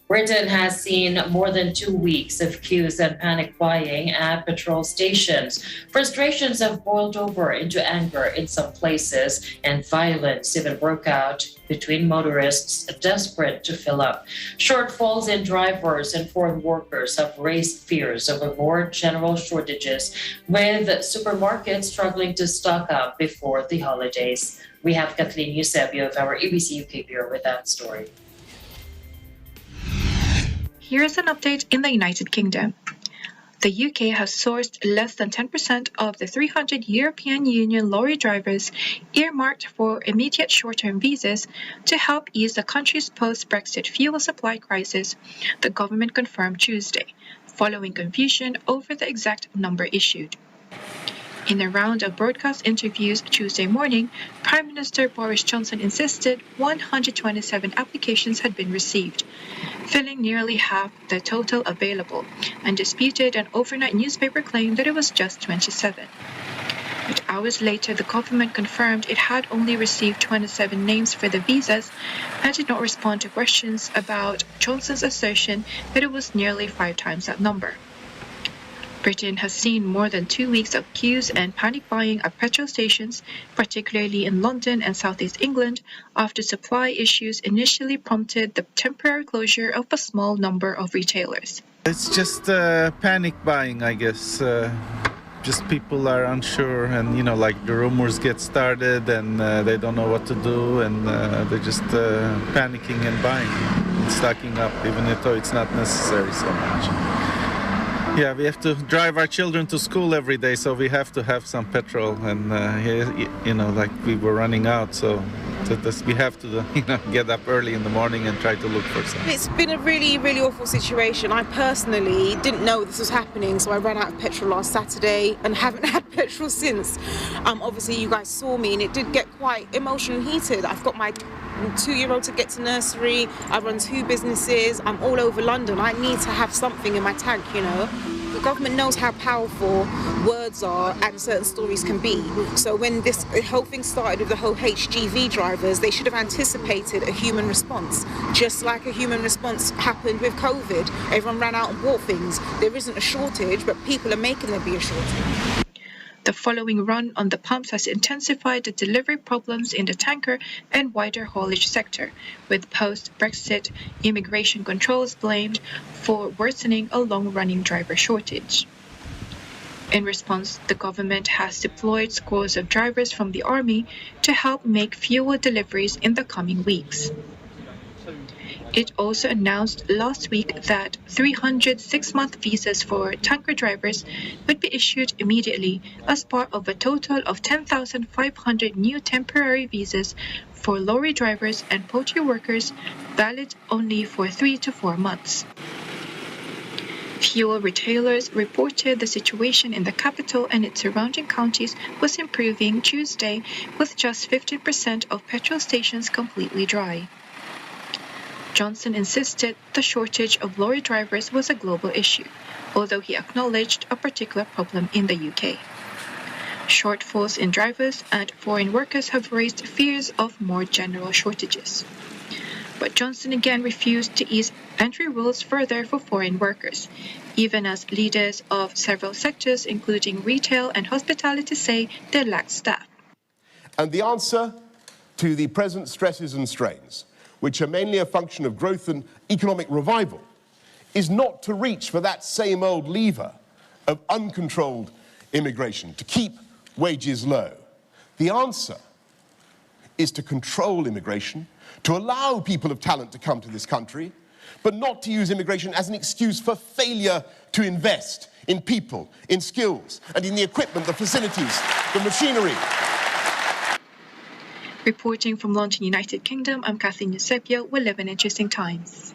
Britain has seen more than 2 weeks of queues and panic buying at petrol stations. Frustrations have boiled over into anger in some places, and violence even broke out between motorists desperate to fill up. Shortfalls in drivers and foreign workers have raised fears over more general shortages, with supermarkets struggling to stock up before the holidays. We have Kathleen Eusebio of our ABC UK Bureau with that story. Here's an update in the United Kingdom. The UK has sourced less than 10% of the 300 European Union lorry drivers earmarked for immediate short-term visas to help ease the country's post-Brexit fuel supply crisis, the government confirmed Tuesday, following confusion over the exact number issued. In a round of broadcast interviews Tuesday morning, Prime Minister Boris Johnson insisted 127 applications had been received, filling nearly half the total available, and disputed an overnight newspaper claim that it was just 27. But hours later, the government confirmed it had only received 27 names for the visas and did not respond to questions about Johnson's assertion that it was nearly 5 times that number. Britain has seen more than 2 weeks of queues and panic buying at petrol stations, particularly in London and southeast England, after supply issues initially prompted the temporary closure of a small number of retailers. It's just panic buying, I guess. Just people are unsure, and the rumors get started and they don't know what to do, and they're just panicking and buying and stocking up, even though it's not necessary so much. Yeah, we have to drive our children to school every day, so we have to have some petrol, and we were running out, so we have to get up early in the morning and try to look for some. It's been a really, really awful situation. I personally didn't know this was happening, so I ran out of petrol last Saturday and haven't had petrol since. Obviously, you guys saw me, and it did get quite emotional and heated. I've got my 2-year-old to get to nursery, I run 2 businesses, I'm all over London. I need to have something in my tank, The government knows how powerful words are and certain stories can be. So when this whole thing started with the whole HGV drivers, they should have anticipated a human response. Just like a human response happened with COVID. Everyone ran out and bought things. There isn't a shortage, but people are making there be a shortage. The following run on the pumps has intensified the delivery problems in the tanker and wider haulage sector, with post-Brexit immigration controls blamed for worsening a long-running driver shortage. In response, the government has deployed scores of drivers from the army to help make fuel deliveries in the coming weeks. It also announced last week that 300 6-month visas for tanker drivers would be issued immediately as part of a total of 10,500 new temporary visas for lorry drivers and poultry workers, valid only for 3 to 4 months. Fuel retailers reported the situation in the capital and its surrounding counties was improving Tuesday, with just 15% of petrol stations completely dry. Johnson insisted the shortage of lorry drivers was a global issue, although he acknowledged a particular problem in the UK. Shortfalls in drivers and foreign workers have raised fears of more general shortages. But Johnson again refused to ease entry rules further for foreign workers, even as leaders of several sectors, including retail and hospitality, say they lack staff. And the answer to the present stresses and strains, which are mainly a function of growth and economic revival, is not to reach for that same old lever of uncontrolled immigration, to keep wages low. The answer is to control immigration, to allow people of talent to come to this country, but not to use immigration as an excuse for failure to invest in people, in skills, and in the equipment, the facilities, the machinery. Reporting from London, United Kingdom, I'm Kathleen Eusebio. We live in interesting times.